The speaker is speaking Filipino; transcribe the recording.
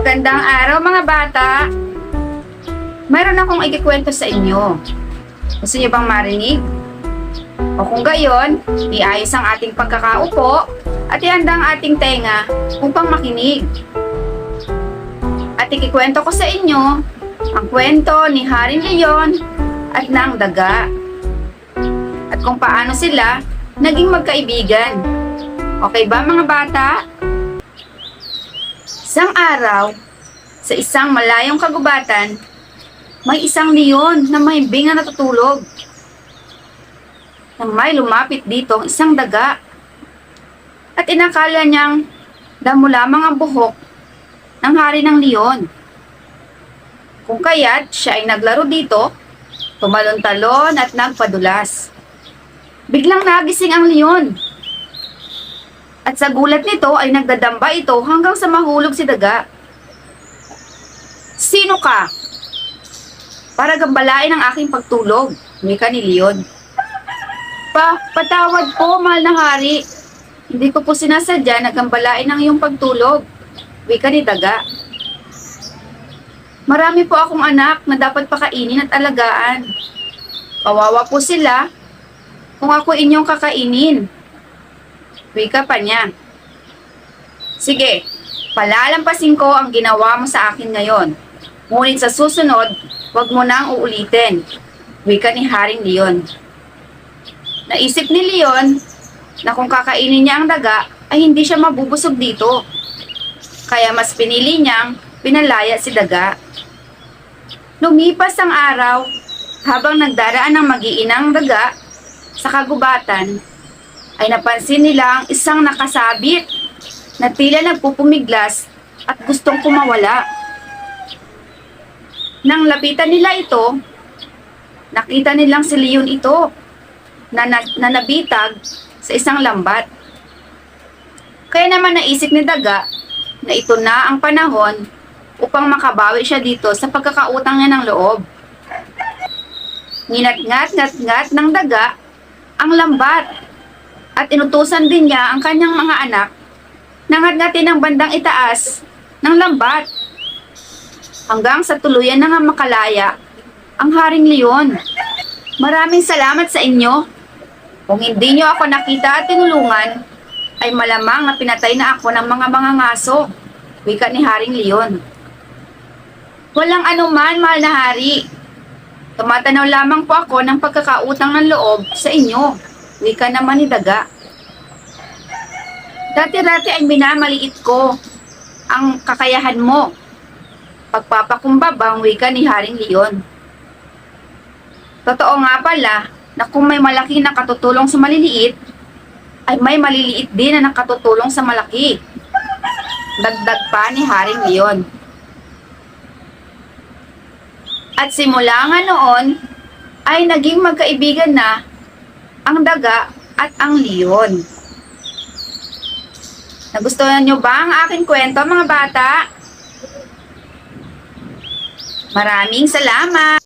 Magandang araw mga bata! Mayroon akong ikikwento sa inyo. Gusto niyo bang marinig? O kung gayon, iayos ang ating pagkakaupo at ihanda ang ating tenga upang makinig. At ikikwento ko sa inyo ang kwento ni Haring Leon at ng daga. At kung paano sila naging magkaibigan. Okay ba mga bata? Isang araw, sa isang malayong kagubatan, may isang leon na mahimbing na natutulog. Nang may lumapit dito ang isang daga, at inakala niyang damo lamang ang buhok ng hari ng leon. Kung kaya't siya ay naglaro dito, tumalon-talon at nagpadulas. Biglang nagising ang leon. At sa gulat nito ay nagdadamba ito hanggang sa mahulog si daga. "Sino ka? Para gambalain ang aking pagtulog," wika ni leon. Patawad po, mahal na hari. Hindi ko po sinasadya na gambalain ang iyong pagtulog," wika ni daga. "Marami po akong anak na dapat pakainin at alagaan. Kawawa po sila kung ako inyong kakainin," wika pa niya. "Sige, palalampasin ko ang ginawa mo sa akin ngayon. Ngunit sa susunod, huwag mo nang uulitin," wika ni Haring Leon. Naisip ni Leon na kung kakainin niya ang daga ay hindi siya mabubusog dito. Kaya mas pinili niyang pinalaya si daga. Lumipas ang araw, habang nagdaraan ng mag-iinang daga sa kagubatan, ay napansin nila ang isang nakasabit na tila nagpupumiglas at gustong kumawala. Nang lapitan nila ito, nakita nilang si leon ito na nabitag sa isang lambat. Kaya naman naisip ni daga na ito na ang panahon upang makabawi siya dito sa pagkakautang niya ng loob. Nginat-ngat-ngat-ngat ng daga ang lambat at inutusan din niya ang kanyang mga anak na ngat-ngatin ang bandang itaas ng lambat hanggang sa tuluyan na nga makalaya ang Haring Leon. "Maraming salamat sa inyo. Kung hindi niyo ako nakita at tinulungan, ay malamang na pinatay na ako ng mga ngaso," wika ni Haring Leon. "Walang anuman, mahal na hari. Tumatanaw lamang po ako ng pagkakautang ng loob sa inyo," wika naman ni daga. "Dati-dati ay minamaliit ko ang kakayahan mo," pagpapakumbabang wika ni Haring Leon. "Totoo nga pala na kung may malaki na katutulong sa maliliit, ay may maliliit din na nakatutulong sa malaki," dagdag pa ni Haring Leon. At simula nga noon, ay naging magkaibigan na ang daga at ang leon. Nagustuhan niyo ba ang aking kwento, mga bata? Maraming salamat!